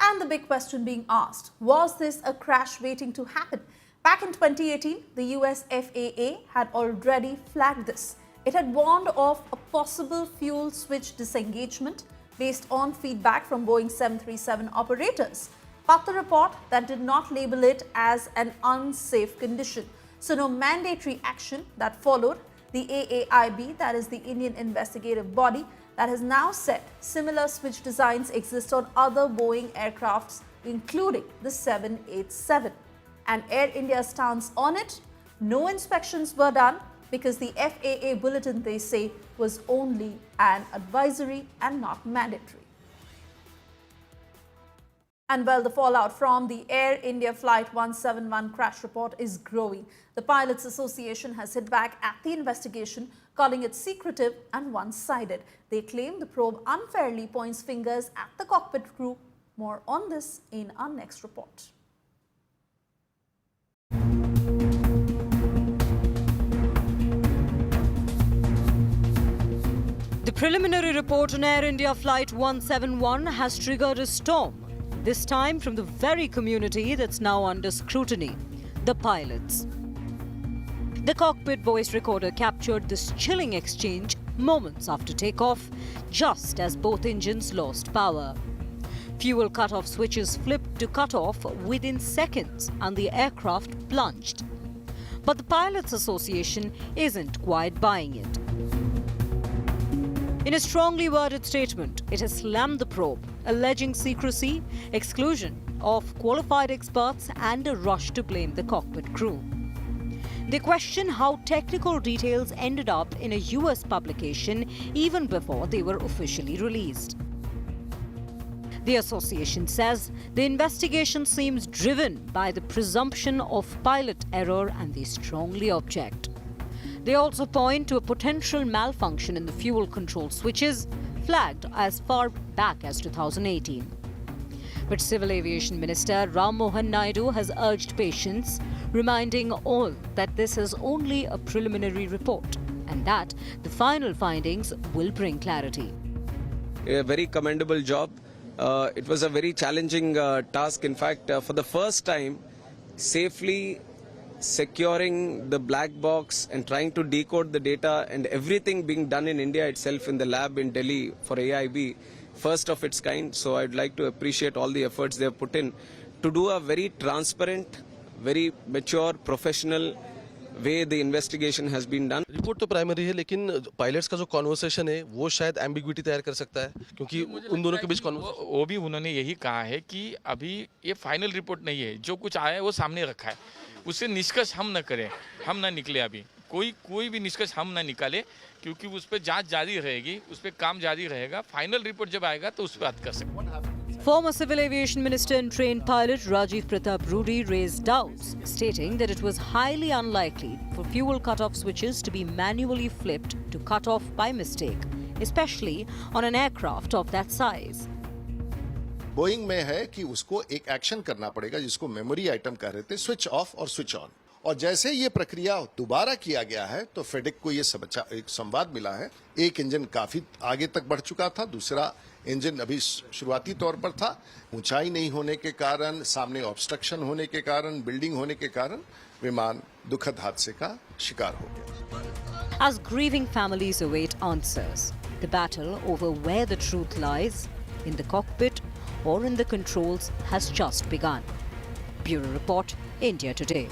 And the big question being asked, was this a crash waiting to happen? Back in 2018, the US FAA had already flagged this. It had warned of a possible fuel switch disengagement based on feedback from Boeing 737 operators. But the report that did not label it as an unsafe condition. So no mandatory action that followed. The AAIB, that is the Indian investigative body, that has now said similar switch designs exist on other Boeing aircrafts, including the 787. And Air India's stance on it? No inspections were done because the FAA bulletin, they say, was only an advisory and not mandatory. And well, the fallout from the Air India Flight 171 crash report is growing. The Pilots Association has hit back at the investigation, calling it secretive and one-sided. They claim the probe unfairly points fingers at the cockpit crew. More on this in our next report. The preliminary report on Air India Flight 171 has triggered a storm. This time from the very community that's now under scrutiny, the pilots. The cockpit voice recorder captured this chilling exchange moments after takeoff, just as both engines lost power. Fuel cut-off switches flipped to cut off within seconds and the aircraft plunged. But the Pilots Association isn't quite buying it. In a strongly worded statement, it has slammed the probe, alleging secrecy, exclusion of qualified experts and a rush to blame the cockpit crew. They question how technical details ended up in a US publication even before they were officially released. The association says the investigation seems driven by the presumption of pilot error and they strongly object. They also point to a potential malfunction in the fuel control switches, flagged as far back as 2018. But Civil Aviation Minister Ram Mohan Naidu has urged patience, reminding all that this is only a preliminary report and that the final findings will bring clarity. A very commendable job. It was a very challenging task. In fact, for the first time, safely securing the black box and trying to decode the data and everything being done in India itself in the lab in Delhi for AIB, first of its kind. So I'd like to appreciate all the efforts they have put in to do a very transparent, very mature, professional way the investigation has been done. Report तो primary है, लेकिन pilots का जो conversation है वो शायद ambiguity तैयार कर सकता है, क्योंकि उन दोनों के बीच वो भी उन्होंने यही कहा है कि अभी ये फाइनल रिपोर्ट नहीं है, जो कुछ आया है वो सामने रखा है, उससे निष्कर्ष हम न करें, हम ना निकले, अभी कोई भी निष्कर्ष हम ना निकाले, क्योंकि उस पर जांच जारी रहेगी, उस पर काम जारी रहेगा। फाइनल रिपोर्ट जब आएगा तो उस पर बात कर सकते। Former Civil Aviation Minister and trained pilot Rajiv Pratap Rudy raised doubts, stating that it was highly unlikely for fuel cut-off switches to be manually flipped to cut off by mistake, especially on an aircraft of that size. Boeing में है कि उसको एक action करना पड़ेगा जिसको memory item कह रहे थे, स्विच ऑफ और स्विच ऑन। और जैसे ये प्रक्रिया दोबारा किया गया है तो फेडेक को ये एक संवाद मिला है, एक इंजन काफी आगे तक बढ़ चुका था, दूसरा इंजन अभी शुरुआती तौर पर था। ऊंचाई नहीं होने के कारण, सामने ऑब्स्ट्रक्शन होने के कारण, बिल्डिंग होने के कारण विमान दुखद हादसे का शिकार हो गया। As grieving families await answers, the battle over where the truth lies, in the cockpit or in the controls, has just begun. Bureau Report, India Today.